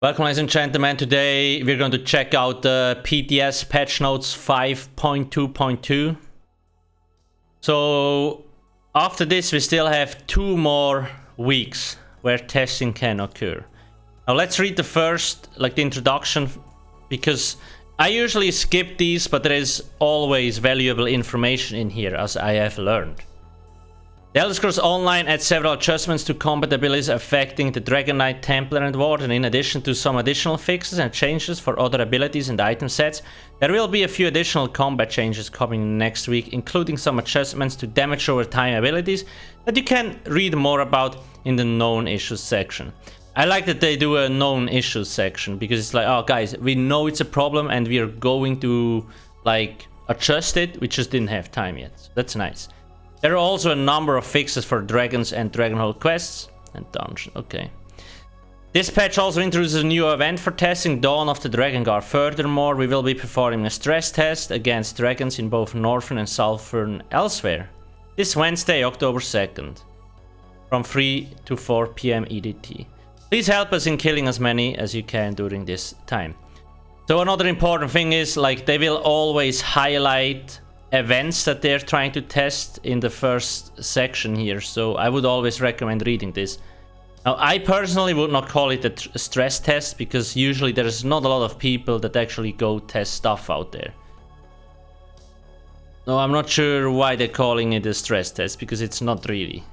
Welcome, ladies and gentlemen. Today we're going to check out the PTS patch notes 5.2.2. So after this we still have 2 more weeks where testing can occur. Now let's read the first, the introduction, because I usually skip these, but there is always valuable information in here, as I have learned. The Elder Scrolls Online adds several adjustments to combat abilities affecting the Dragon Knight, Templar and Warden. In addition to some additional fixes and changes for other abilities and item sets, there will be a few additional combat changes coming next week, including some adjustments to damage over time abilities that you can read more about in the known issues section. I like that they do a known issues section, because it's like, oh guys, we know it's a problem and we are going to adjust it, we just didn't have time yet. So that's nice. There are also a number of fixes for dragons and Dragonhold quests and dungeons. Okay. This patch also introduces a new event for testing, Dawn of the Dragon Guard. Furthermore, we will be performing a stress test against dragons in both northern and southern Elsweyr this Wednesday, October 2nd, from 3 to 4 PM EDT. Please help us in killing as many as you can during this time. So another important thing is, they will always highlight events that they're trying to test in the first section here, so I would always recommend reading this. Now, I personally would not call it a stress test, because usually there's not a lot of people that actually go test stuff out there. No, I'm not sure why they're calling it a stress test, because it's not really.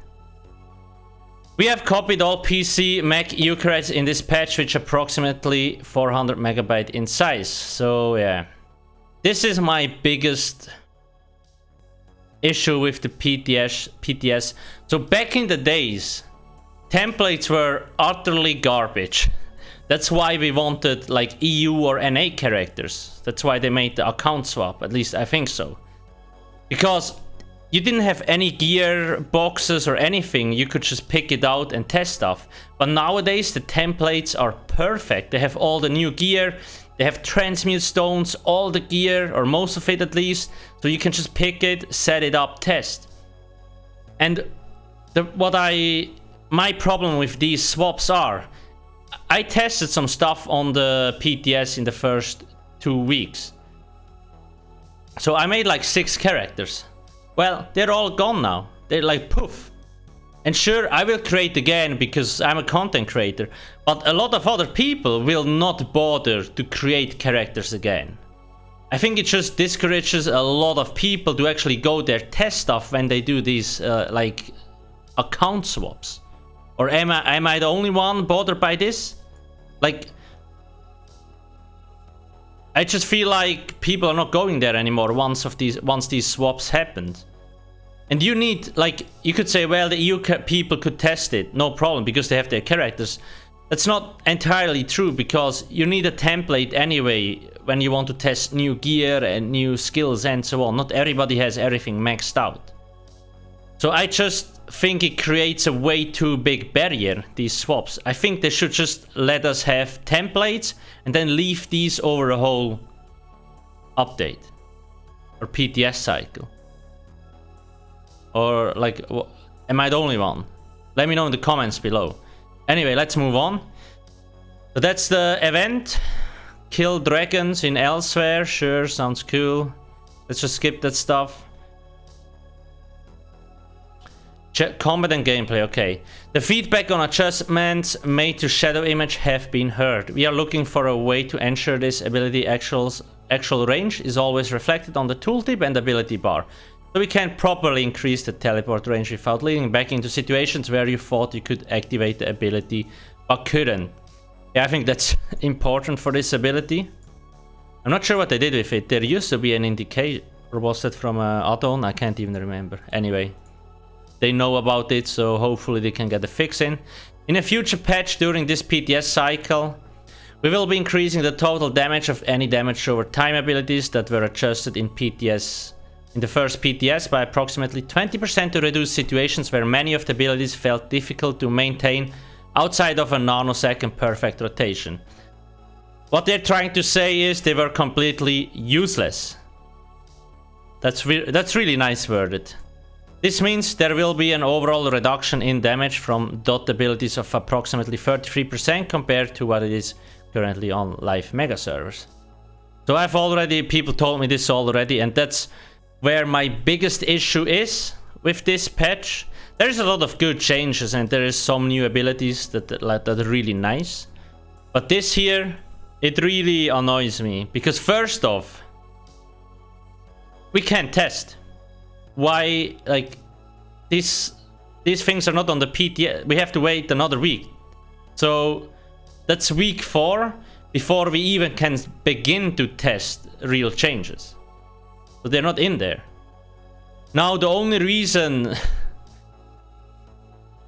We have copied all PC Mac EU credits in this patch, which are approximately 400 megabyte in size. So yeah, this is my biggest issue with the PTS. So back in the days, templates were utterly garbage. That's why we wanted EU or NA characters. That's why they made the account swap, at least I think so. Because you didn't have any gear boxes or anything, you could just pick it out and test stuff. But nowadays the templates are perfect. They have all the new gear, they have transmute stones, all the gear, or most of it at least, so you can just pick it, set it up, test. And my problem with these swaps are, I tested some stuff on the PTS in the first 2 weeks. So I made 6 characters. Well, they're all gone now. They're poof. And sure, I will create again because I'm a content creator, but a lot of other people will not bother to create characters again. I think it just discourages a lot of people to actually go there, test stuff when they do these account swaps. Or am I the only one bothered by this? I just feel like people are not going there anymore once these swaps happened. And you need, you could say, well, the EU people could test it, no problem, because they have their characters. That's not entirely true, because you need a template anyway when you want to test new gear and new skills and so on. Not everybody has everything maxed out. So I just think it creates a way too big barrier, these swaps. I think they should just let us have templates and then leave these over a whole update or PTS cycle. Or am I the only one? Let me know in the comments below. Anyway, let's move on. So that's the event. Kill dragons in Elsweyr. Sure, sounds cool. Let's just skip that stuff. Check combat and gameplay, okay. The feedback on adjustments made to shadow image have been heard. We are looking for a way to ensure this ability actual range is always reflected on the tooltip and ability bar, so we can properly increase the teleport range without leading back into situations where you thought you could activate the ability but couldn't. Yeah, I think that's important for this ability. I'm not sure what they did with it. There used to be an indicator, or was that from an add-on? I can't even remember. Anyway, they know about it, so hopefully they can get a fix in. In a future patch during this PTS cycle, we will be increasing the total damage of any damage over time abilities that were adjusted in the first PTS by approximately 20% to reduce situations where many of the abilities felt difficult to maintain outside of a nanosecond perfect rotation. What they're trying to say is they were completely useless. That's really nice worded. This means there will be an overall reduction in damage from dot abilities of approximately 33% compared to what it is currently on live mega servers. So people told me this already, and that's where my biggest issue is with this patch. There's a lot of good changes and there is some new abilities that are really nice. But this here, it really annoys me because first off, we can't test. Why, like, these things are not on the PTS. We have to wait another week. So that's week 4 before we even can begin to test real changes. So they're not in there. Now the only reason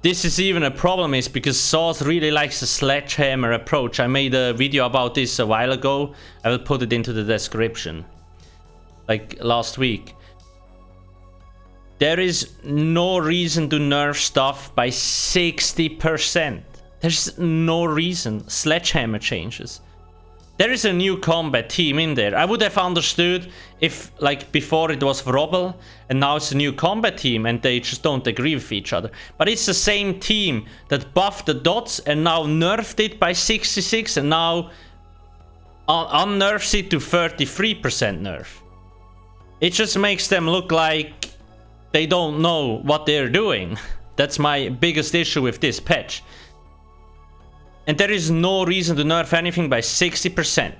this is even a problem is because Sauce really likes the sledgehammer approach. I made a video about this a while ago. I will put it into the description. Like last week. There is no reason to nerf stuff by 60%. There's no reason. Sledgehammer changes. There is a new combat team in there. I would have understood if, like, before it was Vrobel, and now it's a new combat team, and they just don't agree with each other. But it's the same team that buffed the dots, and now nerfed it by 66, and now unnerfs it to 33% nerf. It just makes them look like they don't know what they're doing. That's my biggest issue with this patch. And there is no reason to nerf anything by 60%.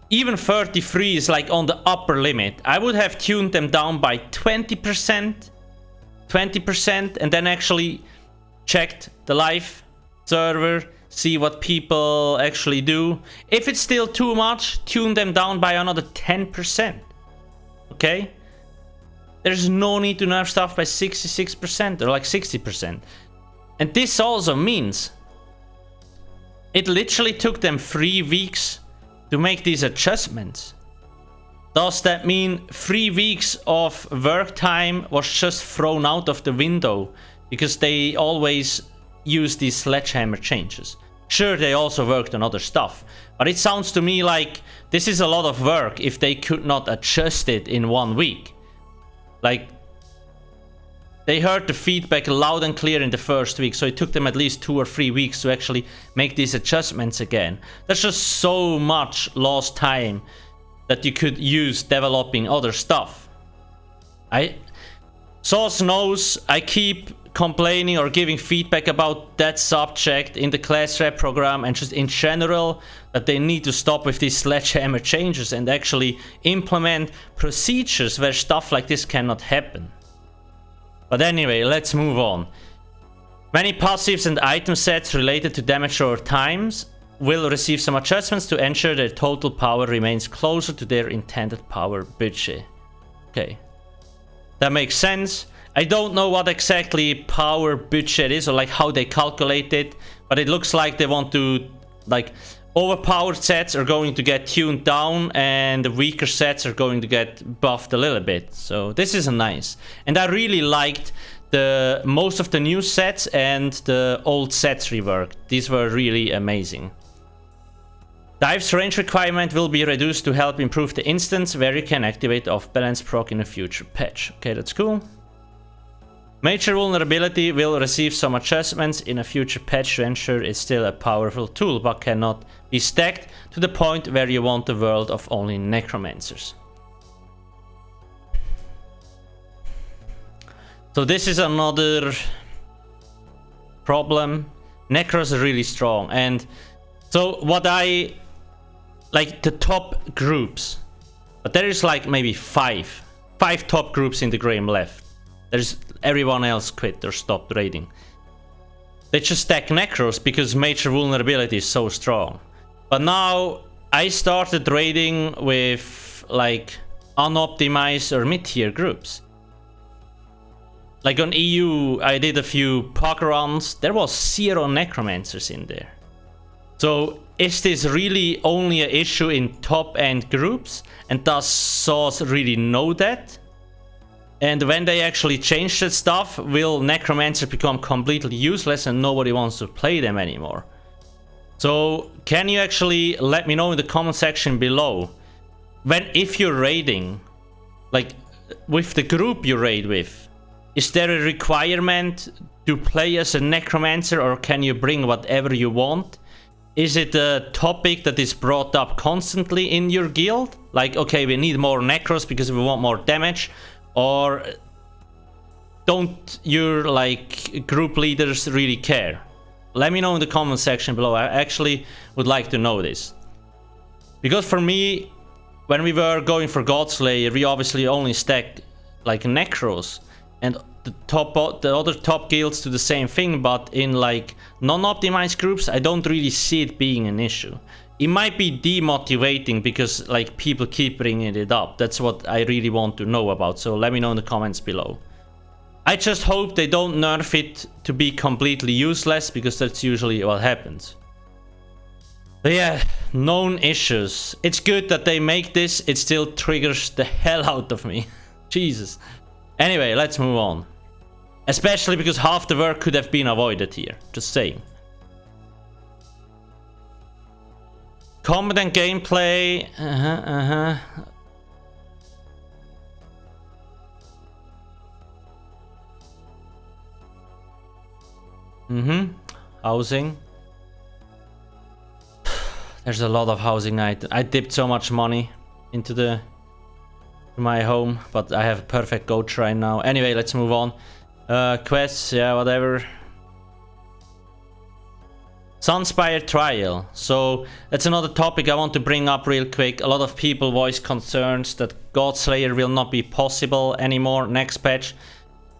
Even 33 is like on the upper limit. I would have tuned them down by 20%, and then actually checked the live server, see what people actually do. If it's still too much, tune them down by another 10%. Okay? There's no need to nerf stuff by 66% or like 60%. And this also means it literally took them 3 weeks to make these adjustments. Does that mean 3 weeks of work time was just thrown out of the window because they always use these sledgehammer changes? Sure, they also worked on other stuff, but it sounds to me like this is a lot of work if they could not adjust it in 1 week. Like, they heard the feedback loud and clear in the first week, so it took them at least 2 or 3 weeks to actually make these adjustments again. That's just so much lost time that you could use developing other stuff. Sauce knows I keep complaining or giving feedback about that subject in the class rep program and just in general that they need to stop with these sledgehammer changes and actually implement procedures where stuff like this cannot happen. But anyway, let's move on. Many passives and item sets related to damage over times will receive some adjustments to ensure their total power remains closer to their intended power budget. Okay, that makes sense. I don't know what exactly power budget is or like how they calculate it, but it looks like they want to, like, overpowered sets are going to get tuned down and the weaker sets are going to get buffed a little bit. So this is nice. And I really liked most of the new sets and the old sets reworked. These were really amazing. Dive's range requirement will be reduced to help improve the instance where you can activate off-balance proc in a future patch. Okay, that's cool. Major vulnerability will receive some adjustments in a future patch to ensure it's still a powerful tool, but cannot be stacked to the point where you want the world of only necromancers. So this is another problem. Necros are really strong, and so what I like, the top groups, but there is like maybe five top groups in the game left. There's everyone else quit or stopped raiding. They just stack Necros because major vulnerability is so strong. But now I started raiding with like unoptimized or mid-tier groups. Like on EU, I did a few POG runs. There was 0 Necromancers in there. So is this really only an issue in top-end groups? And does Sauce really know that? And when they actually change that stuff, will Necromancer become completely useless and nobody wants to play them anymore? So can you actually let me know in the comment section below, if you're raiding, like with the group you raid with, Is there a requirement to play as a Necromancer, or can you bring whatever you want? Is it a topic that is brought up constantly in your guild? Like, okay, we need more Necros because we want more damage. Or don't your like group leaders really care? Let me know in the comment section below. I actually would like to know this. Because for me, when we were going for Godslayer, we obviously only stacked like Necros. And the other top guilds do the same thing, but in like non-optimized groups, I don't really see it being an issue. It might be demotivating because like people keep bringing it up. That's what I really want to know about. So let me know in the comments below. I just hope they don't nerf it to be completely useless, because that's usually what happens. But yeah, known issues. It's good that they make this. It still triggers the hell out of me. Jesus. Anyway, let's move on. Especially because half the work could have been avoided here. Just saying. Combat and gameplay. Housing. There's a lot of housing. I dipped so much money into my home, but I have a perfect goat right now. Anyway, let's move on. Quests, yeah, whatever. Sunspire trial. So that's another topic I want to bring up real quick. A lot of people voice concerns that Godslayer will not be possible anymore next patch.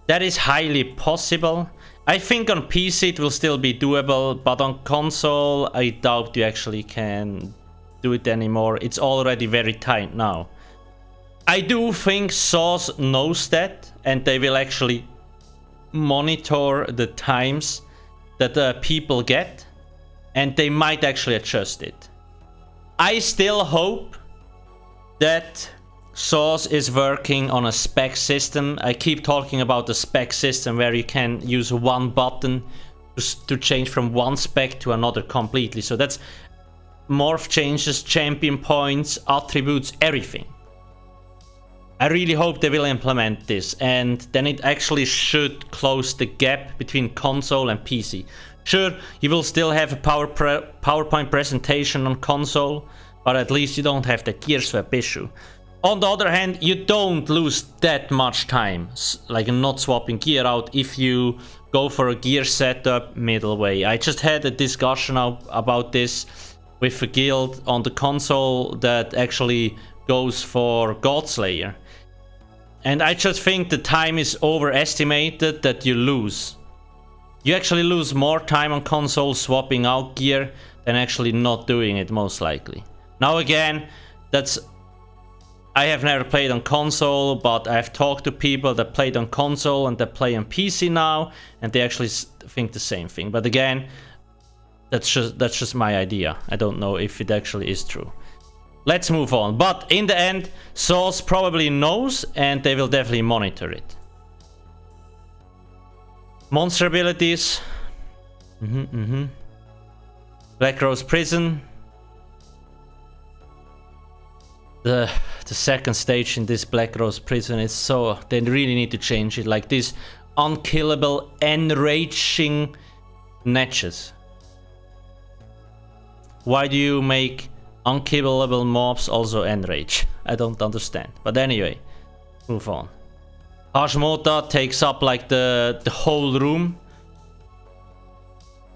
That is highly possible. I think on PC it will still be doable, but on console I doubt you actually can do it anymore. It's already very tight now. I do think Sauce knows that, and they will actually monitor the times that people get, and they might actually adjust it. I still hope that Sauce is working on a spec system. I keep talking about the spec system where you can use one button to change from one spec to another completely. So that's morph changes, champion points, attributes, everything. I really hope they will implement this, and then it actually should close the gap between console and PC. Sure, you will still have a PowerPoint presentation on console, but at least you don't have the gear swap issue. On the other hand, you don't lose that much time, like not swapping gear out, if you go for a gear setup middle way. I just had a discussion about this with a guild on the console that actually goes for Godslayer. And I just think the time is overestimated that you lose. You actually lose more time on console swapping out gear than actually not doing it, most likely. Now again, I have never played on console, but I've talked to people that played on console and that play on PC now, and they actually think the same thing. But again, that's just my idea. I don't know if it actually is true. Let's move on. But in the end, Sauce probably knows, and they will definitely monitor it. Monster abilities. Black Rose Prison. The second stage in this Black Rose Prison is so... They really need to change it. Like this unkillable, enraging niches. Why do you make unkillable mobs also enrage? I don't understand. But anyway, move on. Hashmota takes up like the whole room.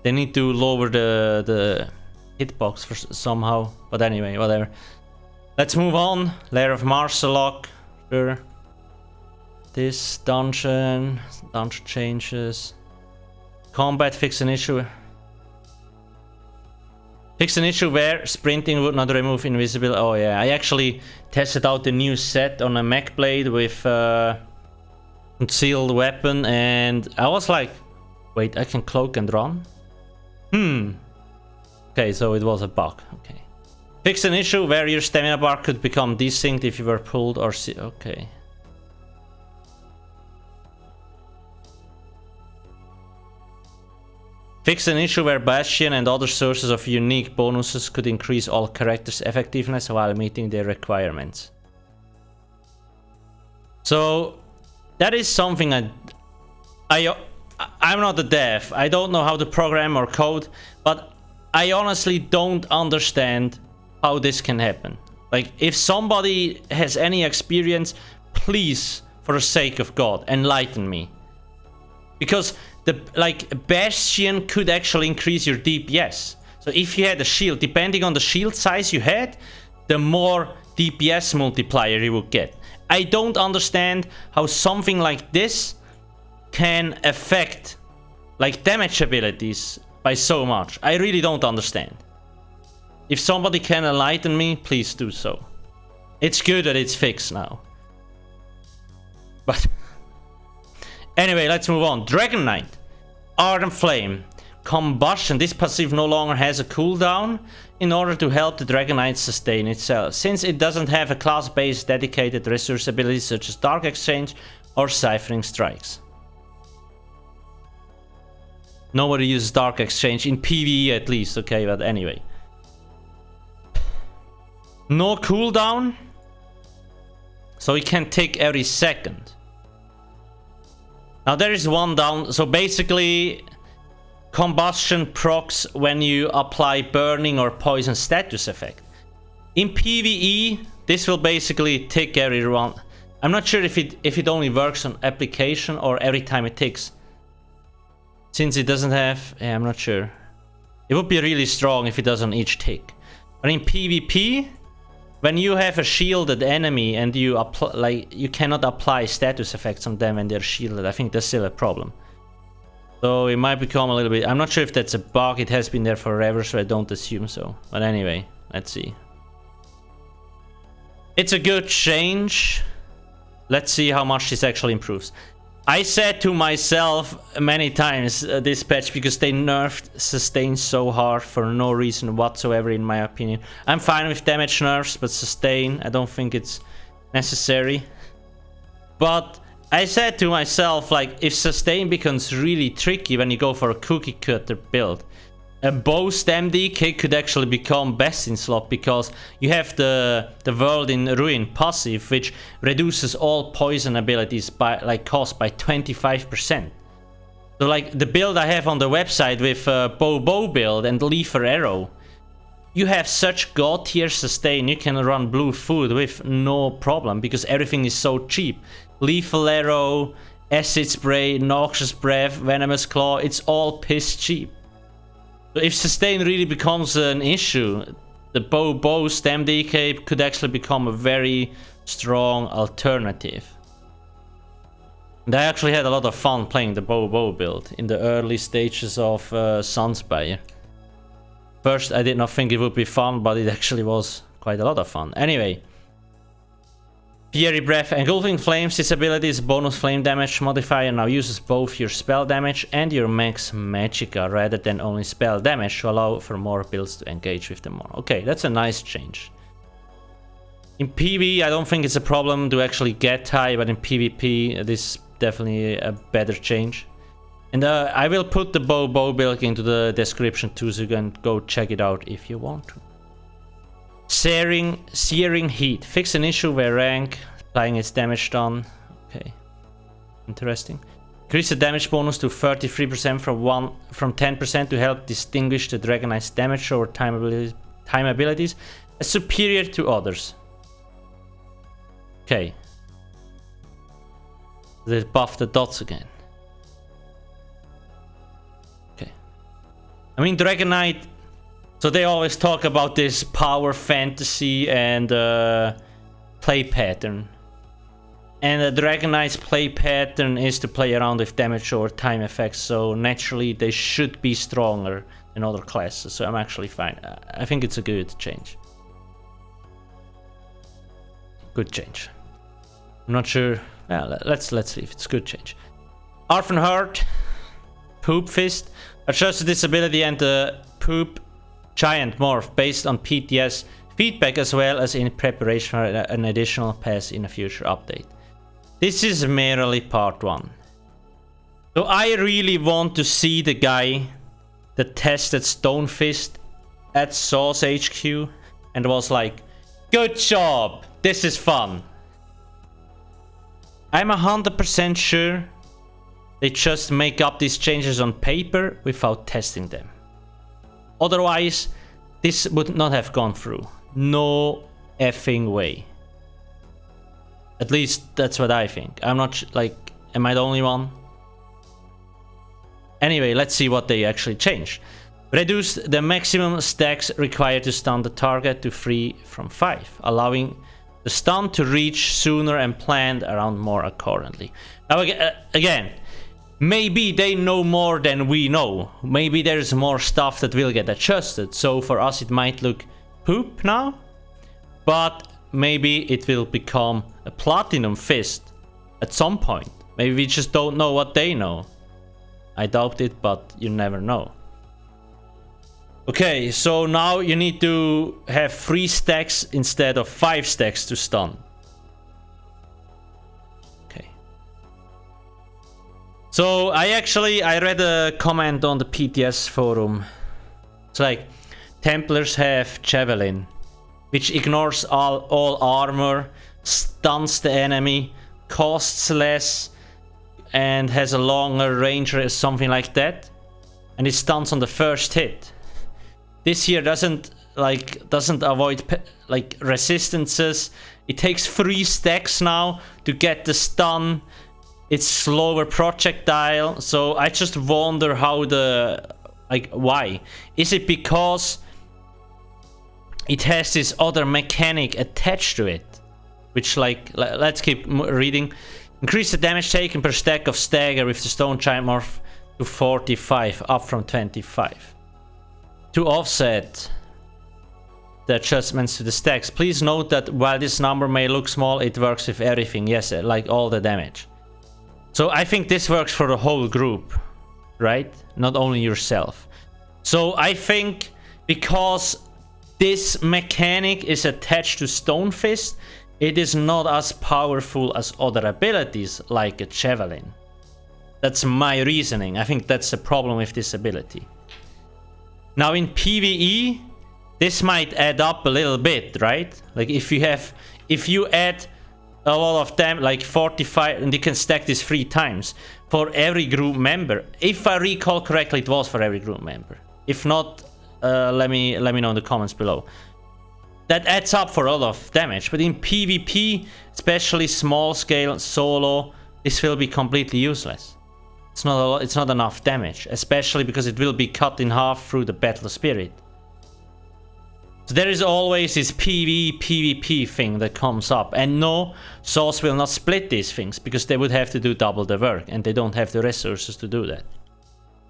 They need to lower the hitbox for somehow. But anyway, whatever. Let's move on. Lair of Marsalok. Sure. This dungeon changes. Combat, fix an issue. Fix an issue where sprinting would not remove invisibility. Oh yeah, I actually tested out the new set on a mech blade with concealed weapon, and I was like, wait, I can cloak and run? Okay, so it was a bug. Okay. Fix an issue where your stamina bar could become desynced if you were pulled or okay. Fix an issue where Bastion and other sources of unique bonuses could increase all characters' effectiveness while meeting their requirements. So that is something I'm not a dev. I don't know how to program or code, but I honestly don't understand how this can happen. Like, if somebody has any experience, please, for the sake of God, enlighten me. Because the Bastion could actually increase your DPS. So if you had a shield, depending on the shield size you had, the more DPS multiplier you would get. I don't understand how something like this can affect like damage abilities by so much. I really don't understand. If somebody can enlighten me, please do so. It's good that it's fixed now. But anyway, let's move on. Dragon Knight, Ardent Flame, Combustion. This passive no longer has a cooldown in order to help the Dragon Knight sustain itself, since it doesn't have a class-based dedicated resource abilities such as Dark Exchange or Ciphering Strikes. Nobody uses Dark Exchange in PvE at least, okay, but anyway. No cooldown, so it can tick every second. Now there is one down, so basically Combustion procs when you apply burning or poison status effect. In PvE, this will basically tick every round. I'm not sure if it only works on application or every time it ticks. Since it doesn't have, I'm not sure. It would be really strong if it does on each tick. But in PvP, when you have a shielded enemy and you apply, you cannot apply status effects on them when they're shielded, I think that's still a problem. So it might become a little bit... I'm not sure if that's a bug. It has been there forever, so I don't assume so. But anyway, let's see. It's a good change. Let's see how much this actually improves. I said to myself many times this patch, because they nerfed sustain so hard for no reason whatsoever, in my opinion. I'm fine with damage nerfs, but sustain, I don't think it's necessary. But I said to myself, like, if sustain becomes really tricky when you go for a cookie cutter build, a Boast MDK could actually become best in slot, because you have the World in Ruin passive, which reduces all poison abilities by cost by 25%. So like the build I have on the website with bow build and Leafer Arrow, you have such god tier sustain. You can run blue food with no problem because everything is so cheap. Lethal Arrow, Acid Spray, Noxious Breath, Venomous Claw, it's all piss cheap. So if sustain really becomes an issue, the bow stem DK could actually become a very strong alternative. And I actually had a lot of fun playing the bow build in the early stages of Sunspire. First, I did not think it would be fun, but it actually was quite a lot of fun. Anyway. Fiery Breath. Engulfing Flames. This ability is bonus flame damage modifier. Now uses both your spell damage and your max magicka rather than only spell damage to allow for more builds to engage with them more. Okay, that's a nice change. In PvE, I don't think it's a problem to actually get high, but in PvP, this is definitely a better change. And I will put the bow build into the description too, so you can go check it out if you want to. Searing Heat. Fix an issue where rank applying its damage done. Okay. Interesting. Increase the damage bonus to 33% from 10% to help distinguish the Dragon Knight's damage over time abilities as superior to others. Okay. They buff the dots again. Okay. I mean, Dragon Knight... So they always talk about this power fantasy and play pattern. And the Dragon Knight's play pattern is to play around with damage or time effects, so naturally they should be stronger than other classes, so I'm actually fine. I think it's a good change. Good change. I'm not sure. Yeah, let's leave. It's a good change. Orphan Heart, Poop Fist. Adjust the disability and the Poop Giant Morph based on PTS feedback, as well as in preparation for an additional pass in a future update. This is merely part 1. So I really want to see the guy that tested Stone Fist at Sauce HQ and was like, good job, this is fun. I'm 100% sure they just make up these changes on paper without testing them. Otherwise, this would not have gone through. No effing way. At least that's what I think. I'm not like, am I the only one? Anyway, let's see what they actually changed. Reduce the maximum stacks required to stun the target to 3 from 5, allowing the stun to reach sooner and planned around more accordingly. Now again, maybe they know more than we know. Maybe there's more stuff that will get adjusted. So for us it might look poop now, but maybe it will become a platinum fist at some point. Maybe we just don't know what they know. I doubt it, but you never know. Okay, so now you need to have 3 stacks instead of 5 stacks to stun. Okay. So I read a comment on the PTS forum. It's like, Templars have Javelin, which ignores all armor, stuns the enemy, costs less, and has a longer range or something like that. And it stuns on the first hit. This here doesn't avoid like resistances. It takes 3 stacks now to get the stun. It's slower projectile. So I just wonder how why? Is it because it has this other mechanic attached to it? Which let's keep reading. Increase the damage taken per stack of stagger with the stone giant morph to 45, up from 25. To offset the adjustments to the stacks, please note that while this number may look small, it works with everything. Yes, like all the damage. So I think this works for the whole group, right? Not only yourself. So I think because this mechanic is attached to Stone Fist, it is not as powerful as other abilities like a Javelin. That's my reasoning. I think that's the problem with this ability. Now in PvE, this might add up a little bit, right? Like if you add a lot of them, like 45, and you can stack this 3 times for every group member. If I recall correctly, it was for every group member. If not, let me know in the comments below. That adds up for a lot of damage, but in PvP, especially small scale solo, this will be completely useless. It's not enough damage, especially because it will be cut in half through the Battle Spirit. So there is always this PvP thing that comes up, and no, Souls will not split these things because they would have to do double the work, and they don't have the resources to do that.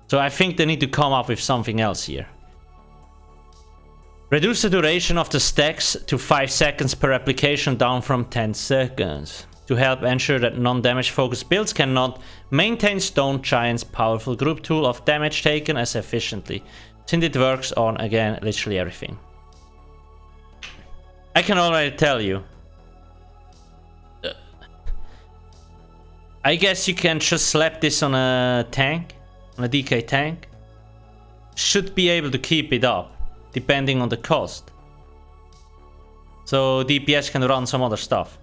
So I think they need to come up with something else here. Reduce the duration of the stacks to 5 seconds per application, down from 10 seconds. To help ensure that non-damage focused builds cannot maintain Stone Giant's powerful group tool of damage taken as efficiently, since it works on, again, literally everything. I can already tell you. I guess you can just slap this on a tank, on a DK tank. Should be able to keep it up, depending on the cost. So DPS can run some other stuff.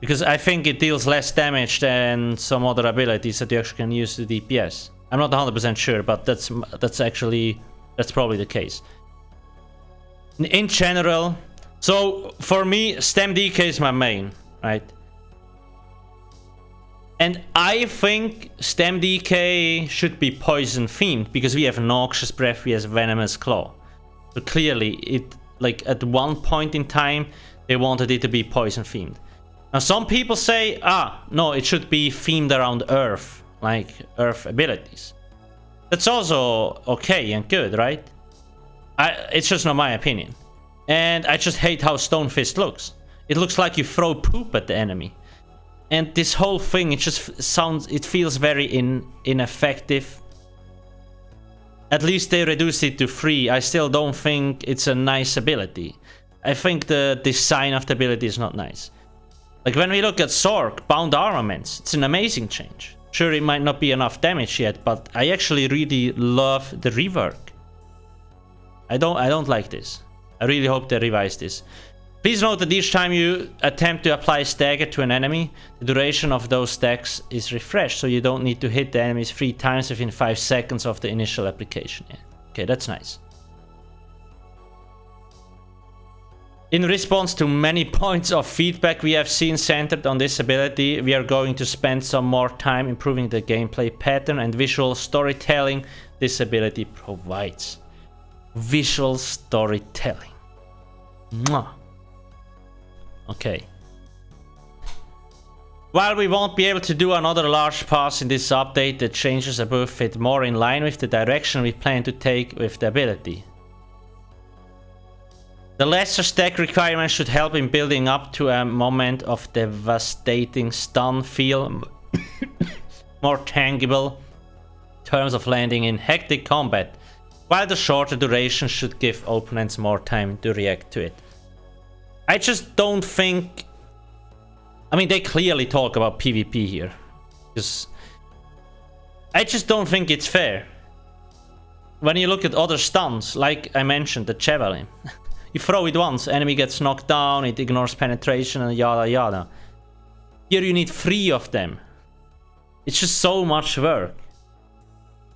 Because I think it deals less damage than some other abilities that you actually can use to DPS. I'm not 100% sure, but that's probably the case. In general, so for me, Stem DK is my main, right? And I think Stem DK should be poison themed because we have Noxious Breath, we have Venomous Claw. So clearly, it at one point in time, they wanted it to be poison themed. Now some people say, no, it should be themed around Earth, like Earth abilities. That's also okay and good, right? It's just not my opinion. And I just hate how Stone Fist looks. It looks like you throw poop at the enemy. And this whole thing, it feels very ineffective. At least they reduced it to 3. I still don't think it's a nice ability. I think the design of the ability is not nice. Like when we look at Zork, Bound Armaments, it's an amazing change. Sure, it might not be enough damage yet, but I actually really love the rework. I don't like this. I really hope they revise this. Please note that each time you attempt to apply a stagger to an enemy, the duration of those stacks is refreshed, so you don't need to hit the enemies 3 times within 5 seconds of the initial application. Yeah. Okay, that's nice. In response to many points of feedback we have seen centered on this ability, we are going to spend some more time improving the gameplay pattern and visual storytelling this ability provides. Visual storytelling. Mwah. Okay. While we won't be able to do another large pass in this update, the changes above fit more in line with the direction we plan to take with the ability. The lesser stack requirements should help in building up to a moment of devastating stun feel more tangible in terms of landing in hectic combat, while the shorter duration should give opponents more time to react to it. I just don't think... I mean, they clearly talk about PvP here. Because I just don't think it's fair. When you look at other stuns, like I mentioned, the Javelin. You throw it once, enemy gets knocked down, it ignores penetration and yada yada. Here you need 3 of them. It's just so much work.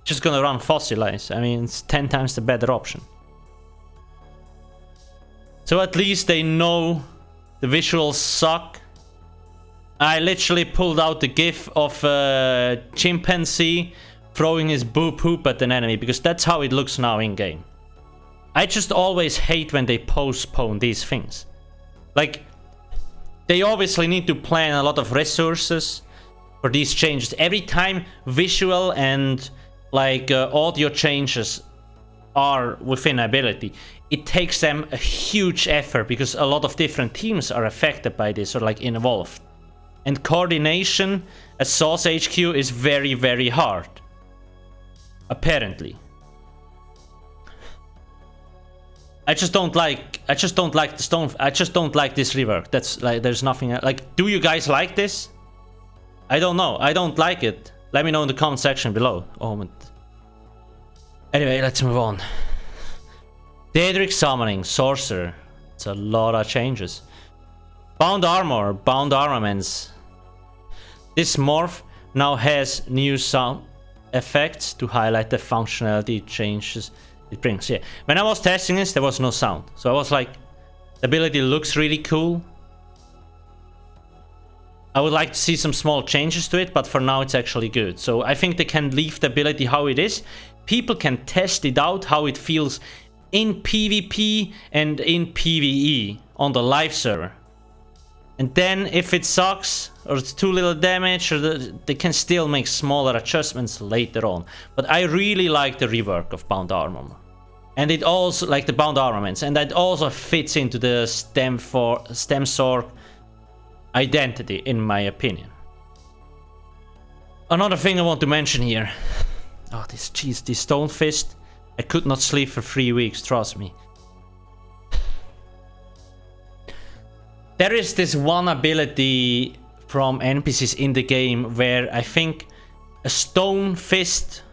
Just gonna run Fossilize. I mean, it's 10 times the better option. So at least they know the visuals suck. I literally pulled out the gif of a chimpanzee throwing his boo poop at an enemy, because that's how it looks now in game. I just always hate when they postpone these things. Like, they obviously need to plan a lot of resources for these changes. Every time visual and like audio changes are within ability, it takes them a huge effort, because a lot of different teams are affected by this or like involved. And coordination at Source HQ is very, very hard. Apparently. I just don't like the stone. I just don't like this rework. That's like, there's nothing like, do you guys like this? I don't know. I don't like it. Let me know in the comment section below. Oh, anyway, let's move on. Daedric Summoning, Sorcerer. It's a lot of changes. Bound Armor, Bound Armaments. This morph now has new sound effects to highlight the functionality changes it brings. Yeah, when I was testing this, there was no sound. So I was like, the ability looks really cool. I would like to see some small changes to it, but for now it's actually good. So I think they can leave the ability how it is. People can test it out, how it feels in PvP and in PvE on the live server. And then if it sucks or it's too little damage, or they can still make smaller adjustments later on. But I really like the rework of Bound Armor. And it also, like the Bound Armaments, and that also fits into the Stem Sword identity, in my opinion. Another thing I want to mention here. Oh, this Stone Fist. I could not sleep for 3 weeks, trust me. There is this one ability from NPCs in the game where I think a Stone Fist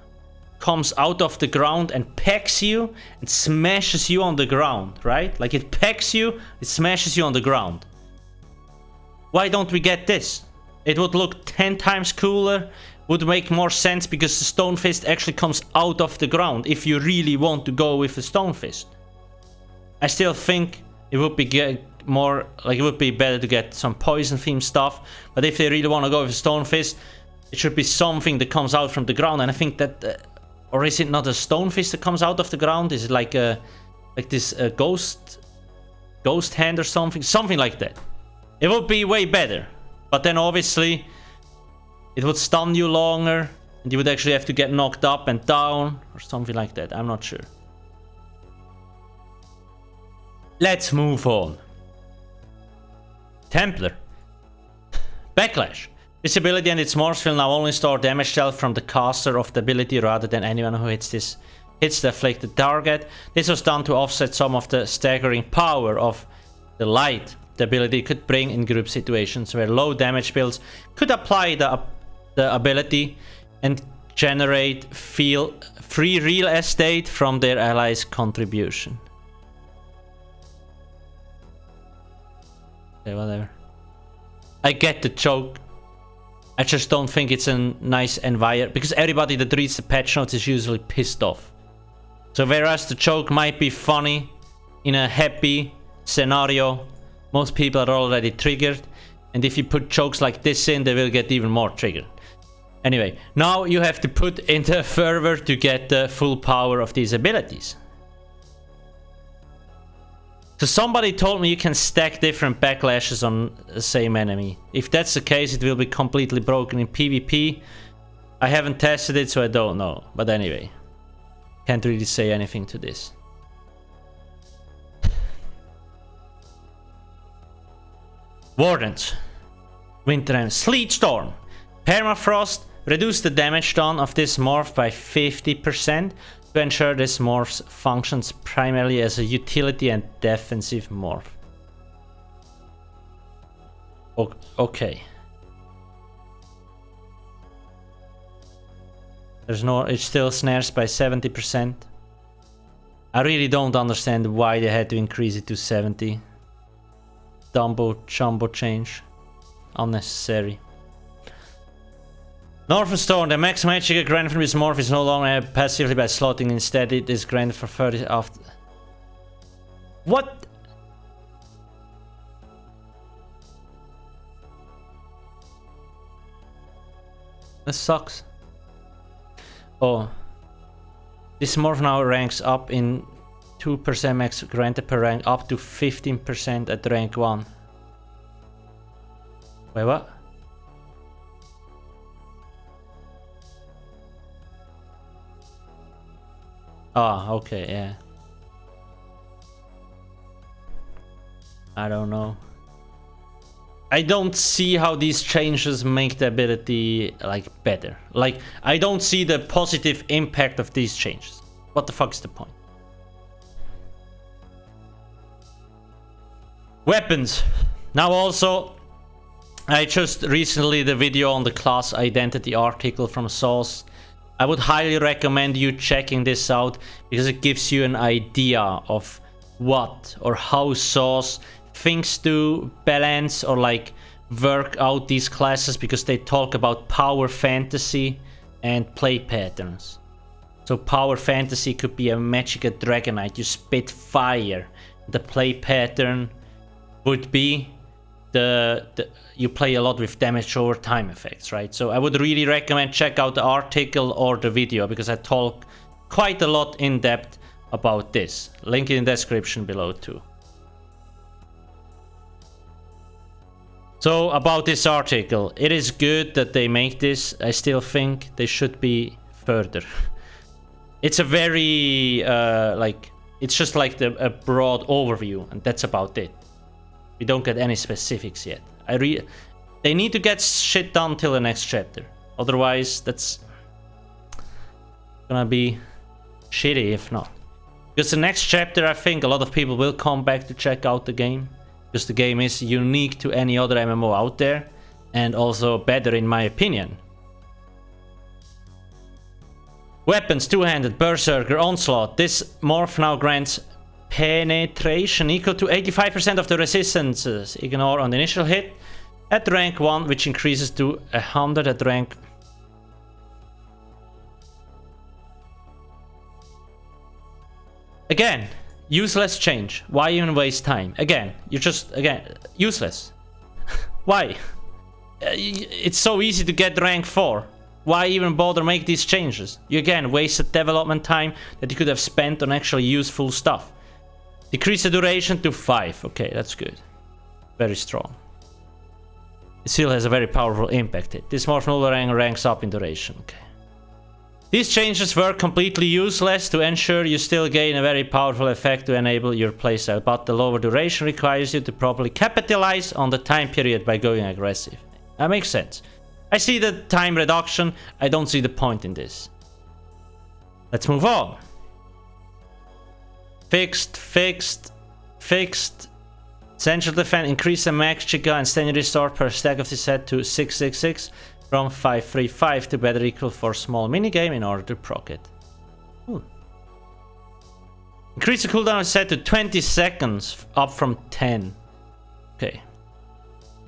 comes out of the ground and pecks you and smashes you on the ground, right? Like it pecks you, it smashes you on the ground. Why don't we get this? It would look 10 times cooler, would make more sense, because the Stone Fist actually comes out of the ground if you really want to go with the Stone Fist. I still think it would be more like, it would be better to get some poison themed stuff, but if they really want to go with a Stone Fist, it should be something that comes out from the ground. And I think that or is it not a Stone Fist that comes out of the ground? Is it like a this ghost hand or something like that? It would be way better, but then obviously it would stun you longer and you would actually have to get knocked up and down or something like that. I'm not sure. Let's move on. Templar. Backlash. This ability and its morphs will now only store damage dealt from the caster of the ability rather than anyone who hits the afflicted target. This was done to offset some of the staggering power of the light the ability could bring in group situations where low damage builds could apply the ability and generate free real estate from their allies' contribution. Okay, whatever. I get the joke. I just don't think it's a nice environment, because everybody that reads the patch notes is usually pissed off. So whereas the joke might be funny in a happy scenario, most people are already triggered, and if you put jokes like this in, they will get even more triggered. Anyway, now you have to put in the fervor to get the full power of these abilities. So somebody told me you can stack different backlashes on the same enemy. If that's the case, it will be completely broken in PvP. I haven't tested it, so I don't know. But anyway, can't really say anything to this. Wardens. Winter and Sleet Storm. Permafrost. Reduce the damage done of this morph by 50%. To ensure this morph functions primarily as a utility and defensive morph. Okay. There's no, it still snares by 70%. I really don't understand why they had to increase it to 70. Dumbo jumbo change. Unnecessary. Northern Storm, the max magic granted from this morph is no longer passively by slotting. Instead, it is granted for 30 after. What? This sucks. Oh. This morph now ranks up in 2% max granted per rank, up to 15% at rank 1. Wait, what? Ah, okay, yeah. I don't know. I don't see how these changes make the ability, like, better. Like, I don't see the positive impact of these changes. What the fuck is the point? Weapons. Now also, I just recently did the video on the class identity article from Source. I would highly recommend you checking this out, because it gives you an idea of what or how Source thinks to balance or like work out these classes, because they talk about power fantasy and play patterns. So power fantasy could be a magic at Dragonite, you spit fire. The play pattern would be you play a lot with damage over time effects, right? So I would really recommend check out the article or the video, because I talk quite a lot in depth about this. Link in the description below too. So about this article, it is good that they make this. I still think they should be further. It's a very it's just like a broad overview, and that's about it. We don't get any specifics yet. They need to get shit done till the next chapter. Otherwise, that's gonna be shitty if not. Because the next chapter, I think a lot of people will come back to check out the game. Because the game is unique to any other MMO out there. And also better in my opinion. Weapons, two-handed, Berserker, Onslaught. This morph now grants penetration equal to 85% of the resistances. Ignore on the initial hit at rank 1, which increases to 100 at rank. Again, useless change. Why even waste time? Again, useless. Why? It's so easy to get rank 4. Why even bother make these changes? You again wasted development time that you could have spent on actually useful stuff. Decrease the duration to 5. Okay, that's good. Very strong. It still has a very powerful impact. This morph no longer ranks up in duration. Okay. These changes were completely useless to ensure you still gain a very powerful effect to enable your playstyle, but the lower duration requires you to properly capitalize on the time period by going aggressive. That makes sense. I see the time reduction. I don't see the point in this. Let's move on. Fixed. Essential defense, increase the max Chica and standing restore per stack of this set to 666 from 535 to better equal for small minigame in order to proc it. Ooh. Increase the cooldown of set to 20 seconds, up from 10. Okay.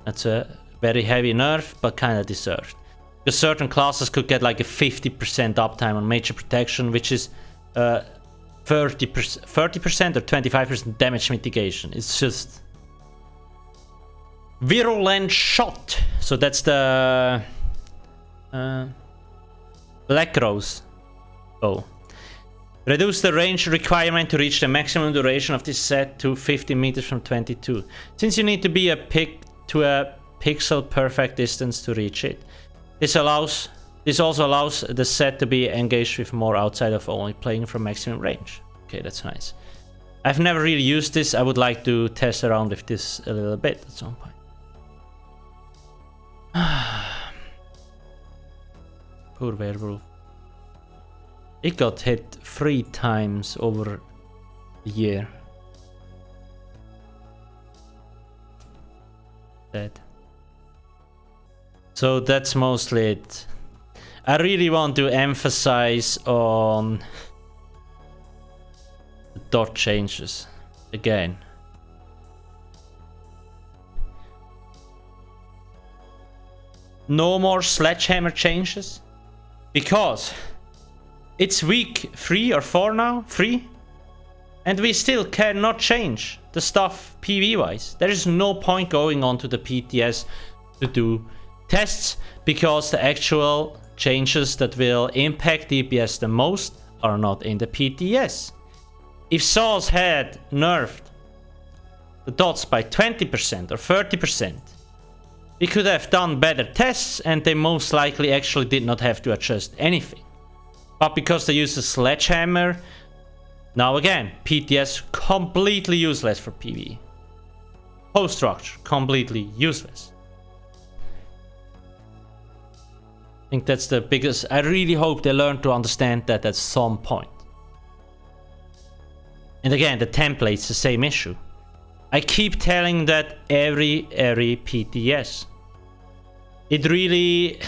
That's a very heavy nerf, but kind of deserved. Because certain classes could get like a 50% uptime on major protection, which is 30% or 25% damage mitigation. It's just virulent shot. So that's the Black Rose. Oh. Reduce the range requirement to reach the maximum duration of this set to 50 meters from 22. Since you need to be a pixel perfect distance to reach it. This also allows the set to be engaged with more outside of only playing from maximum range. Okay, that's nice. I've never really used this. I would like to test around with this a little bit at some point. Poor werewolf. It got hit 3 times over the year. Dead. So that's mostly it. I really want to emphasize on the dot changes again. No more sledgehammer changes, because it's week 3 or 4 now, 3, and we still cannot change the stuff PV wise. There is no point going on to the PTS to do tests, because the actual changes that will impact DPS the most are not in the PTS. If Saws had nerfed the dots by 20% or 30%, we could have done better tests, and they most likely actually did not have to adjust anything. But because they use a sledgehammer, now again, PTS completely useless for PvE. Post structure completely useless. I think that's the biggest. I really hope they learn to understand that at some point. And again, the template's the same issue. I keep telling that every PTS. It really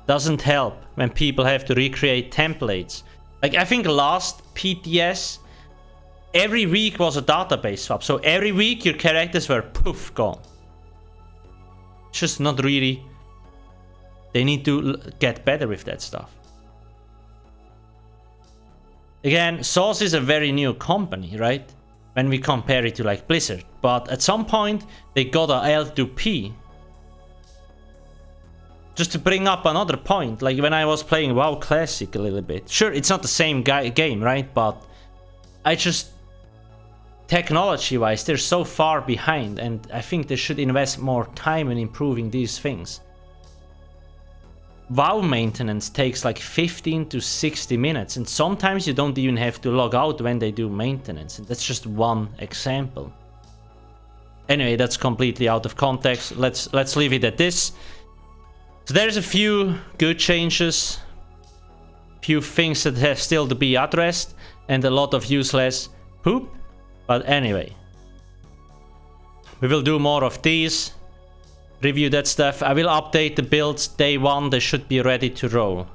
doesn't help when people have to recreate templates. Like, I think last PTS, every week was a database swap. So every week your characters were poof, gone. It's just not really. They need to get better with that stuff. Again, Source is a very new company, right? When we compare it to like Blizzard. But at some point, they got a L2P. Just to bring up another point, like when I was playing WoW Classic a little bit. Sure, it's not the same game, right? But I just... technology-wise, they're so far behind. And I think they should invest more time in improving these things. WoW maintenance takes like 15 to 60 minutes, and sometimes you don't even have to log out when they do maintenance, and that's just one example. Anyway, that's completely out of context. Let's leave it at this. So there's a few good changes, few things that have still to be addressed, and a lot of useless poop. But anyway, we will do more of these. Review that stuff. I will update the builds day 1. They should be ready to roll.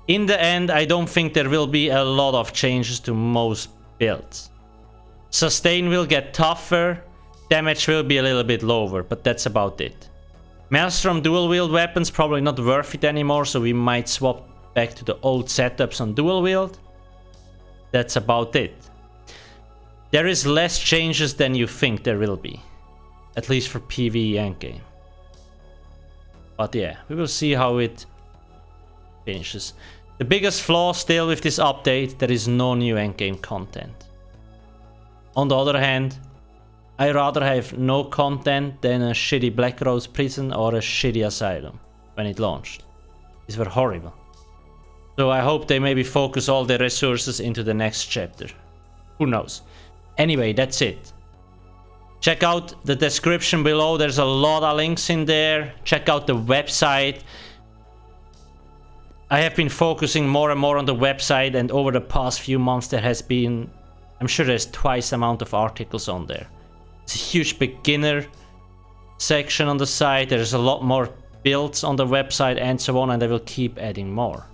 In the end, I don't think there will be a lot of changes to most builds. Sustain will get tougher. Damage will be a little bit lower, but that's about it. Maelstrom dual wield weapons probably not worth it anymore, so we might swap back to the old setups on dual wield. That's about it. There is less changes than you think there will be. At least for PvE endgame. But yeah, we will see how it finishes. The biggest flaw still with this update, there is no new endgame content. On the other hand, I rather have no content than a shitty Black Rose prison or a shitty asylum when it launched. These were horrible. So I hope they maybe focus all their resources into the next chapter. Who knows? Anyway, that's it. Check out the description below. There's a lot of links in there. Check out the website. I have been focusing more and more on the website, and over the past few months there has been, I'm sure there's twice the amount of articles on there. It's a huge beginner section on the site. There's a lot more builds on the website and so on, and I will keep adding more.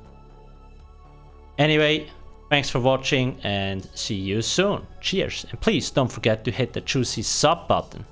Anyway, thanks for watching and see you soon. Cheers. And please don't forget to hit the juicy sub button.